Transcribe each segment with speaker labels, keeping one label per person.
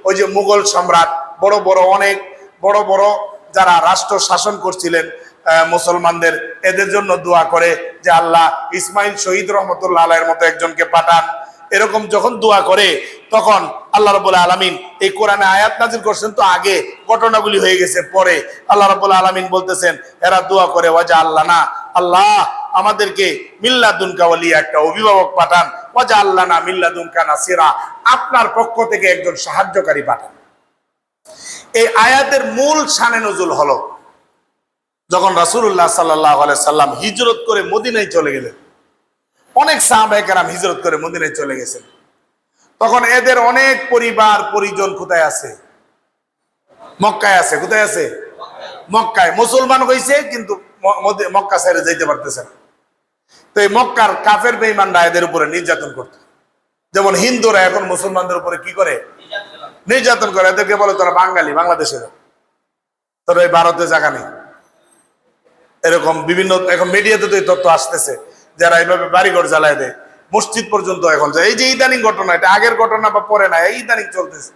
Speaker 1: ওই যে মুঘল সম্রাট বড় বড় অনেক বড় বড় যারা রাষ্ট্র শাসন করছিলেন মুসলমানদের, এদের জন্য দোয়া করে যে আল্লাহ ইসমাইল শহীদ রহমতুল্লাহ আলাইহির মতো একজনকে পাঠান। এরকম যখন দোয়া করে তখন আল্লাহ রাব্বুল আলামিন এই কোরআনে আয়াত নাযিল করছেন। তো আগে ঘটনাগুলি হয়ে গেছে, পরে আল্লাহ রাব্বুল আলামিন বলতেছেন এরা দোয়া করে ওয়াজা আল্লাহ না, আল্লাহ আমাদেরকে মিল্লাদুনকা ওয়ালিয়া একটা অভিভাবক পাঠান, ওয়াজা আল্লাহ না মিল্লাদুনকা নাসিরা আপনার পক্ষ থেকে একজন সাহায্যকারী পাঠান। এই আয়াতের মূল শানে নজুল হলো যখন রাসূলুল্লাহ সাল্লাল্লাহু আলাইহি সাল্লাম হিজরত করে মদিনায় চলে গেলেন। অনেক সাহাবায়ে কেরাম হিজরত করে মদিনায় চলে গেছেন। তখন এদের অনেক পরিবার পরিজন কোথায় আছে? মক্কায় আছে। কোথায় আছে? মক্কায়। মুসলমান হইছে কিন্তু মক্কা ছেড়ে যেতে পারতেছে না। তো এই মক্কার কাফের বেঈমানরা এদের উপরে নির্যাতন করত। যেমন হিন্দুরা এখন মুসলমানদের উপরে কি করে? নির্যাতন করে। এদেরকে বলে তোরা বাঙালি, বাংলাদেশের, তোরা এই ভারতে জায়গা নেই। এরকম বিভিন্ন এখন মিডিয়াতে তো এই তথ্য আসতেছে, যারা এইভাবে বাড়িঘর জ্বালায় দেয়, মসজিদ পর্যন্ত এখন যায়। এই যে ইদানিং ঘটনা, এটা আগের ঘটনা বা পরে না, এই ইদানিং চলতেছে।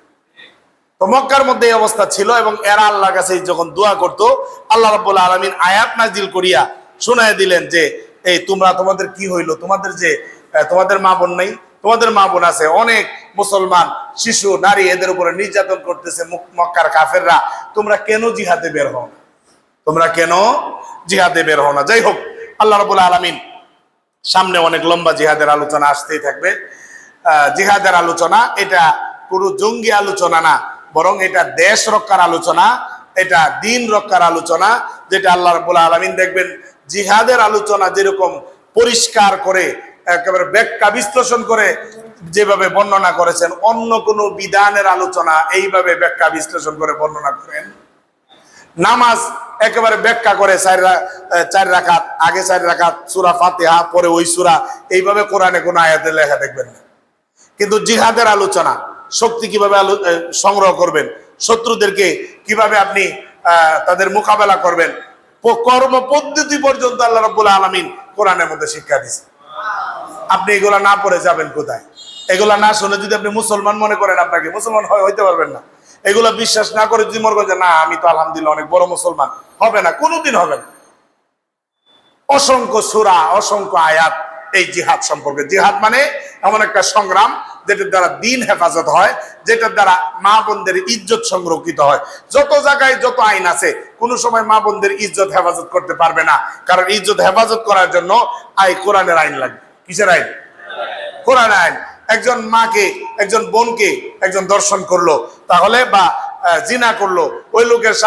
Speaker 1: তো মক্কার মধ্যে এই অবস্থা ছিল এবং এরা আল্লাহর কাছে যখন দোয়া করত, আল্লাহ রাব্বুল আলামিন আয়াত নাজিল করিয়া শোনায় দিলেন যে এই তোমরা তোমাদের কি হইলো, তোমাদের যে তোমাদের মা বোন নাই? তোমাদের মা বোন আছে। অনেক মুসলমান শিশু নারী এদের উপরে নির্যাতন করতেছে মক্কার কাফেররা। তোমরা কেন জিহাদে বের হও না? তোমরা কেন জিহাদে বের হও না? যাই হোক, আল্লাহ রাব্বুল আলামিন সামনে অনেক লম্বা জিহাদের আলোচনা আসতেই থাকবে। জিহাদের আলোচনা এটা পুরো জঙ্গি আলোচনা না, বরং এটা দেশ রক্ষার আলোচনা, এটা দিন রক্ষার আলোচনা। যেটা আল্লাহ রাব্বুল আলামিন দেখবেন জিহাদের আলোচনা যেরকম পরিষ্কার করে একেবারে ব্যাখ্যা বিশ্লেষণ করে যেভাবে বর্ণনা করেছেন, অন্য কোন বিধানের আলোচনা এইভাবে ব্যাখ্যা বিশ্লেষণ করে বর্ণনা করেন। নামাজ একেবারে ব্যাখ্যা করে চার রাকাত, আগে 4 রাকাত সূরা ফাতিহা, পরে ওই সূরা, এইভাবে কোরআনে কোন আয়াতে লেখা দেখবেন না। কিন্তু জিহাদের আলোচনা, শক্তি কিভাবে সংগ্রহ করবেন, শত্রুদেরকে কিভাবে আপনি তাদের মোকাবেলা করবেন, কর্ম পদ্ধতি পর্যন্ত আল্লাহ রাব্বুল আলামিন কোরআনের মধ্যে শিক্ষা দিয়েছে। আপনি এগুলা না পড়ে যাবেন কোথায়? এগুলা না শুনে যদি আপনি মুসলমান মনে করেন, আপনাকে মুসলমান হইতে পারবেন না। এগুলা বিশ্বাস না করে যদি মনে করেন যে না আমি তো আলহামদুলিল্লাহ অনেক বড় মুসলমান, হবে না, কোনোদিন হবে না। অসংখ্য সূরা, অসংখ্য আয়াত এই জিহাদ সম্পর্কে। জিহাদ মানে এমন একটা সংগ্রাম যেটার দ্বারা দিন হেফাজত হয়, যেটার দ্বারা মা বোনদের ইজ্জত সংরক্ষিত হয়। যত জায়গায় যত আইন আছে, কোনো সময় মা বোনদের ইজ্জত হেফাজত করতে পারবে না, কারণ ইজ্জত হেফাজত করার জন্য কোরআনের আইন লাগবে। কিসের আইন? কোরআনের আইন। একজন মাকে, একজন বোনকে একজন দর্শন করলো তাহলে, বা জিনা করলো, ওই লোকের